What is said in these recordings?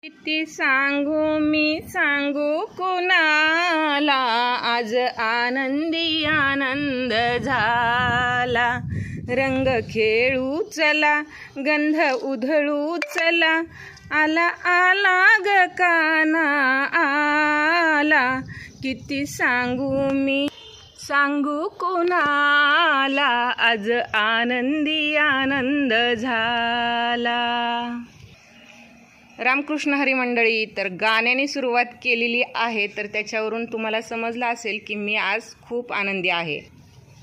किती सांगू मी सांगू कोणाला, आज आनंदी आनंद झाला। रंग खेळू चला, गंध उधळू चला, आला आला ग काना आला। किती सांगू मी सांगू कोणाला, आज आनंदी आनंद झाला। रामकृष्ण हरी मंडळी, तर गाण्याने सुरुवात केलेली आहे, तर त्याच्यावरून तुम्हाला समजलं असेल की मी आज खूप आनंदी आहे।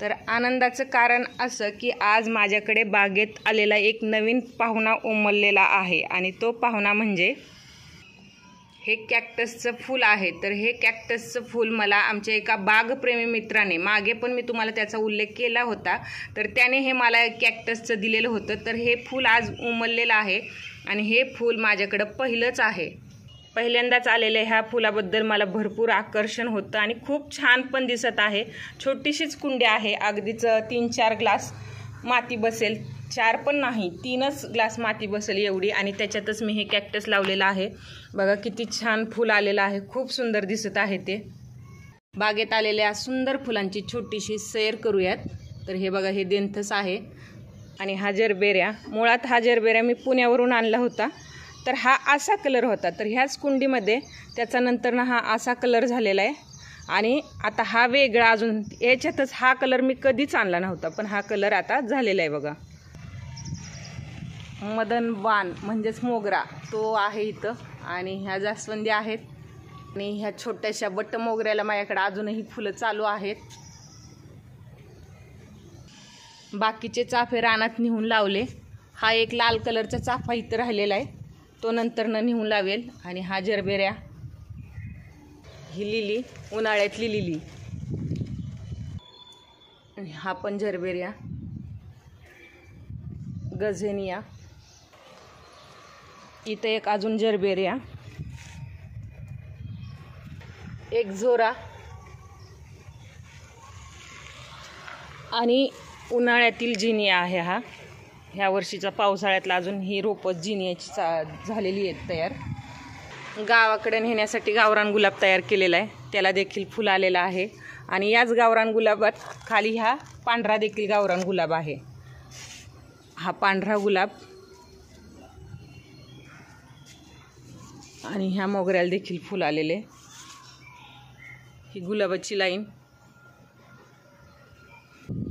तर आनंदाचं कारण असं की आज माझ्याकडे बागेत आलेला एक नवीन पाहुणा उमललेला आहे आणि तो पाहुणा म्हणजे हे कॅक्टसचं फूल आहे। तर हे कॅक्टसचं फूल मला आमच्या एका बागप्रेमी मित्राने, मागे पण मी तुम्हाला त्याचा उल्लेख केला होता, तर त्याने हे मला कॅक्टसचं दिलेलं होतं। तर हे फूल आज उमललेलं आहे आणि हे फूल माझ्याकडं पहिलंच आहे, पहिल्यांदाच आलेलं ह्या फुलाबद्दल मला भरपूर आकर्षण होतं आणि खूप छान पण दिसत आहे। छोटीशीच कुंडी आहे, अगदीच 3-4 ग्लास माती बसेल, 4 पण नाही 3च ग्लास माती बसेल एवढी, आणि त्याच्यातच मी हे कॅक्टस लावलेलं आहे। बघा किती छान फूल आलेलं आहे, खूप सुंदर दिसत आहे ते। बागेत आलेल्या सुंदर फुलांची छोटीशी सैर करूयात। तर हे बघा, हे देंथस आहे आणि हा जरबेऱ्या, मुळात हा जरबेऱ्या मी पुण्यावरून आणला होता, तर हा असा कलर होता, तर ह्याच कुंडीमध्ये त्याचा नंतर हा असा कलर झालेला आहे आणि आता हा वेगळा, अजून याच्यातच हा कलर मी कधीच आणला नव्हता, पण हा कलर आता झालेला आहे बघा। मदन बाण म्हणजेच मोगरा तो आहे इथं, आणि ह्या जास्वंदी आहेत आणि ह्या छोट्याशा बट्ट मोगऱ्याला माझ्याकडे अजूनही फुलं चालू आहेत। बाकीचे चाफे रानात नेऊन लावले, हा एक लाल कलरचा चाफा इथं राहिलेला आहे, तो नंतरनं नेऊन लावेल। आणि हा जरबेऱ्या, ही लिली उन्हाळ्यातली लिली, हा पण जरबेऱ्या, गझेनिया, इथं एक अजून जरबेऱ्या, एक झोरा, आणि उन्हाळ्यातील जिनिया आहे हा, ह्या वर्षीचा पावसाळ्यातला अजून ही रोपं जिनियाची झालेली आहेत तयार। गावाकडे नेण्यासाठी गावरान गुलाब तयार केलेला आहे, त्याला देखील फुल आलेलं आहे। आणि याच गावरान गुलाबात खाली हा पांढरा देखील गावरान गुलाब आहे, हा पांढरा गुलाब, आणि ह्या मोगऱ्याला देखील फुल आलेले। ही गुलाबाची लाईन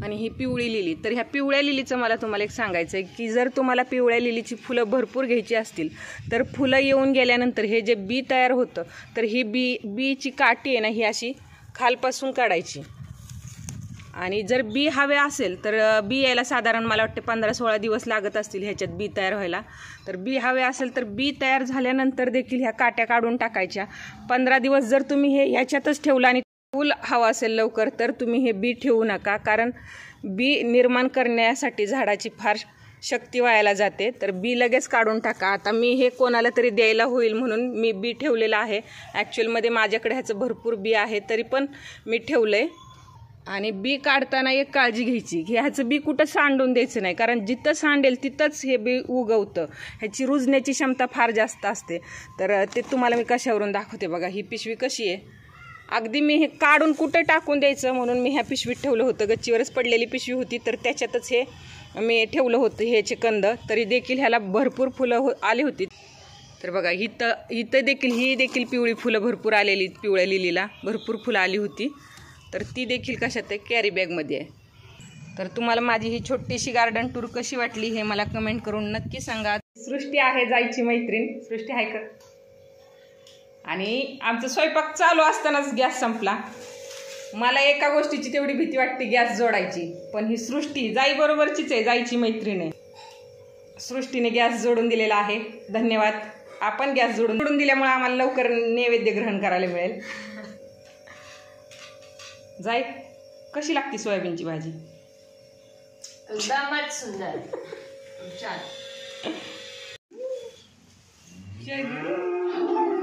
आणि ही पिवळी लिली। तर ह्या पिवळ्या लिलीचं मला तुम्हाला एक सांगायचं आहे की जर तुम्हाला पिवळ्या लिलीची फुलं भरपूर घ्यायची असतील, तर फुलं येऊन गेल्यानंतर हे जे बी तयार होतं, तर ही बीची काठी आहे ना, ही अशी खालपासून काढायची, आणि जर बी हवे असेल तर बी यायला साधारण मला वाटते 15-16 दिवस लागत असतील ह्याच्यात बी तयार व्हायला। तर बी हवे असेल तर बी तयार झाल्यानंतर देखील ह्या काट्या काढून टाकायच्या। 15 दिवस जर तुम्ही हे ह्याच्यातच ठेवलं आणि फूल हवं असेल लवकर, तर तुम्ही हे बी ठेवू नका, कारण बी निर्माण करण्यासाठी झाडाची फार शक्ती वायाला जाते, तर बी लगेच काढून टाका। आता मी हे कोणाला तरी द्यायला होईल म्हणून मी बी ठेवलेलं आहे, ॲक्च्युअलमध्ये माझ्याकडे ह्याचं भरपूर बी आहे, तरी पण मी ठेवलं आहे। आणि बी काढताना एक काळजी घ्यायची की ह्याचं बी कुठं सांडून द्यायचं नाही, कारण जिथं सांडेल तिथंच हे बी उगवतं, ह्याची रुजण्याची क्षमता फार जास्त असते। तर ते तुम्हाला मी कशावरून दाखवते बघा, ही पिशवी कशी आहे, अगदी मी हे काढून कुठं टाकून द्यायचं म्हणून मी ह्या पिशवीत ठेवलं होतं, गच्चीवरच पडलेली पिशवी होती, तर त्याच्यातच हे मी ठेवलं होतं ह्याचे कंद, तरी देखील ह्याला भरपूर फुलं आली होती। तर बघा इथं देखील ही देखील पिवळी फुलं भरपूर आलेली, पिवळ्या लिलीला भरपूर फुलं आली होती, तर ती देखील कशात आहे, कॅरी बॅगमध्ये आहे। तर तुम्हाला माझी ही छोटीशी गार्डन टूर कशी वाटली हे मला कमेंट करून नक्की सांगा। सृष्टी आहे जायची मैत्रीण, सृष्टी आहे का? आणि आमचा स्वयंपाक चालू असतानाच गॅस संपला। मला एका गोष्टीची तेवढी भीती वाटते गॅस जोडायची, पण ही सृष्टी जाई बरोबरचीच आहे, जायची मैत्रीण आहे, सृष्टीने गॅस जोडून दिलेला आहे, धन्यवाद। आपण गॅस जोडून दिल्यामुळे आम्हाला लवकर नैवेद्य ग्रहण करायला मिळेल। जाई कशी लागते सोयाबीनची भाजी? एकदमच सुंदर, छान।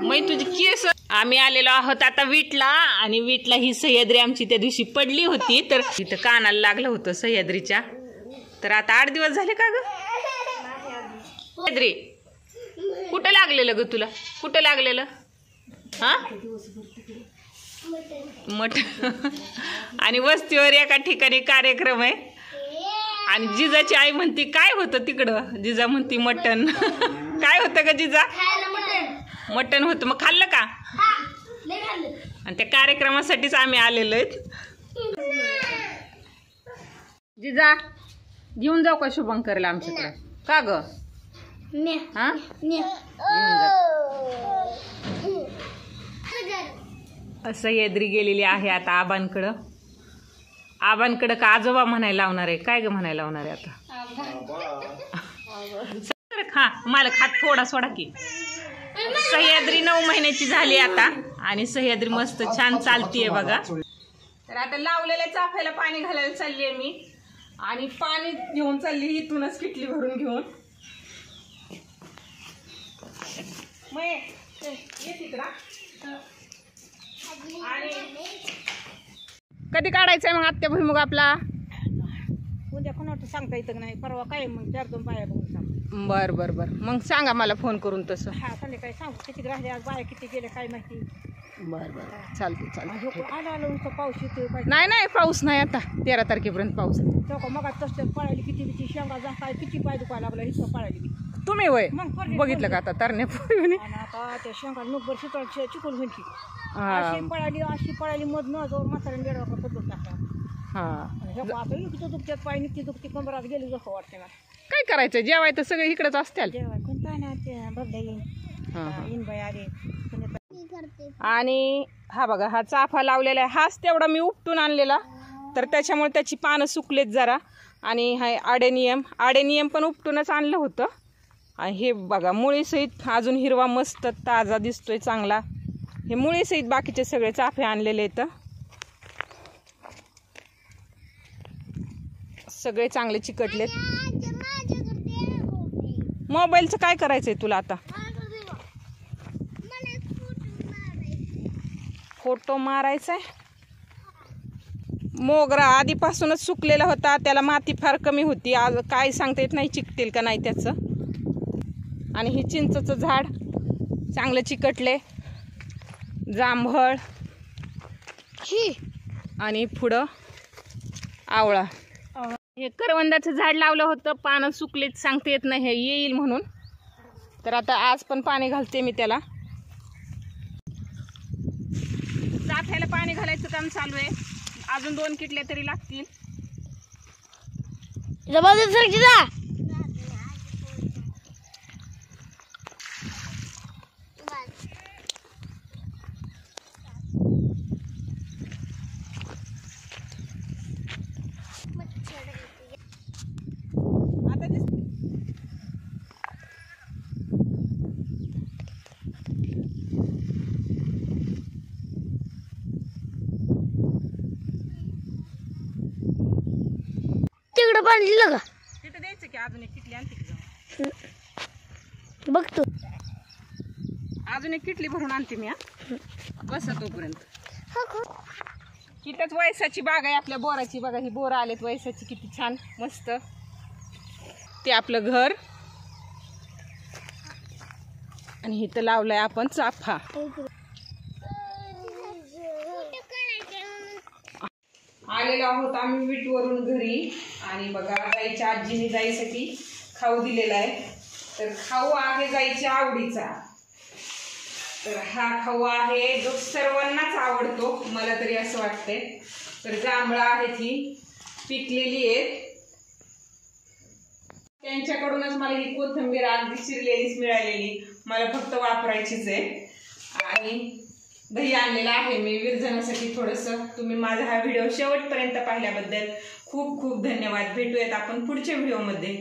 मै तुझी केस, आम्ही आलेलो आहोत आता वीटला, आणि वीटला ही सह्याद्री आमची त्या दिवशी पडली होती, तर इथं कानाला लागलं होतं सह्याद्रीच्या। तर आता 8 दिवस झाले का ग सह्याद्री? कुठं लागलेलं ग तुला? कुठं लागलेलं? हा मटण. आणि वस्तीवर एका ठिकाणी कार्यक्रम आहे आणि जिजाची आई म्हणती काय होतं तिकडं? जिजा म्हणती मटण. काय होतं ग जिजा? मटण होतं. मग खाल्लं का? आणि त्या कार्यक्रमासाठीच आम्ही आलेलो आहेत. जिजा घेऊन जाऊ का शुभंकरला आमच्याकडे? का ग? हा सह्याद्री गेलेली आहे आता आबांकडं. आबांकडं का आजोबा म्हणायला लावणार आहे? काय ग म्हणायला लावणार आहे आता? खा मला खात थोडा सोडा की. सह्याद्री 9 महिन्याची झाली आता आणि सह्याद्री मस्त छान चालतीये बघा. तर आता लावलेल्या चाफ्याला पाणी घालायला चालली आहे मी आणि पाणी घेऊन चालली इथूनच किटली भरून घेऊन. मग ये तिकडा. आणि कधी काढायचंय मग आत्या भुईमुग आपला? उद्या कोणाला सांगता येतं नाही. परवा काय मग 4-2 पाया बघून सांग. बर बर बर मग सांगा मला फोन करून तसं. हा संध्याकाळी सांगू किती राहिले आज बाया किती गेले काय माहिती. बर बर चालते चालते. आला नुसतं पाऊस येतोय. नाही नाही पाऊस नाही आता 13 तारखेपर्यंत पाऊस. मग तसं पळाली किती शेंगा जा काय किती पाय दुखायला लागला इथं पळाली. तुम्ही वय मग बघितलं का आता तरण्यापूर्वी? आता त्या शेंगा नुकभर शितळ चिकून घ्यायची. अशी पळाली मध न जाऊन म्हाताऱ्याने बेडवा पद्धत टाकला. हा आता इकडे दुखत्यात पाय निघते दुखते कंबरात गेली जसं वाटते ना. काय करायचं जेवाय तर सगळे इकडेच असतील. जेव्हा कोणता ना ते बघा येईन बाय आले. आणि हा बघा हा चाफा लावलेला आहे. हाच तेवढा मी उपटून आणलेला तर त्याच्यामुळे त्याची पानं सुकलेत जरा. आणि हा आडेनियम पण उपटूनच आणलं होतं. आणि हे बघा मुळीसहित अजून हिरवा मस्त ताजा दिसतोय चांगला. हे मुळीसहित बाकीचे सगळे चाफे आणलेले आहेत. सगळे चांगले चिकटलेत. मोबाईलचं काय करायचंय तुला आता? फोटो मारायचाय. मोगरा आधीपासूनच सुकलेला होता. त्याला माती फार कमी होती. आज काय सांगता येत नाही चिकटेल का नाही त्याचं. आणि हे चिंचचं झाड चांगलं चिकटले. जांभळ आणि पुढं आवळा. हे करवंदाचं झाड लावलं होतं. पानं सुकलेत सांगता येत नाही हे येईल म्हणून. तर आता आज पण पाणी घालते मी त्याला. चाफ्याला पाणी घालायचं काम चालू आहे. अजून 2 किटल्या तरी लागतील. तिकडं पाणी दिलं का? तिथं द्यायचं की अजून एक किटली आणते की जाऊन. बघतो अजून एक किटली भरून आणते मी. बसा तोपर्यंत. इथंच वयसाची बाग आहे आपल्या बोराची. बघा ही बोरं आलेत वयसाची किती छान मस्त. ते आपलं घर. आणि इथं लावलंय आपण चाफा. आलेलो आहोत आम्ही विटवरून घरी. आणि बघा गाईच्या आजीने गाईसाठी खाऊ दिलेला आहे. तर खाऊ आहे गाईच्या आवडीचा. तर हा खाऊ आहे जो सर्वांनाच आवडतो मला तरी असं वाटतंय. तर जांभळं आहेत ही पिकलेली आहेत. त्यांच्याकडूनच मला ही कोथिंबीर अगदी चिरलेलीच मिळालेली. मला फक्त वापरायचीच आहे. आणि दही आणलेला आहे मी विरजनासाठी थोडंसं. तुम्ही माझा हा व्हिडिओ शेवटपर्यंत पाहिल्याबद्दल खूप खूप धन्यवाद. भेटूयात आपण पुढच्या व्हिडिओमध्ये.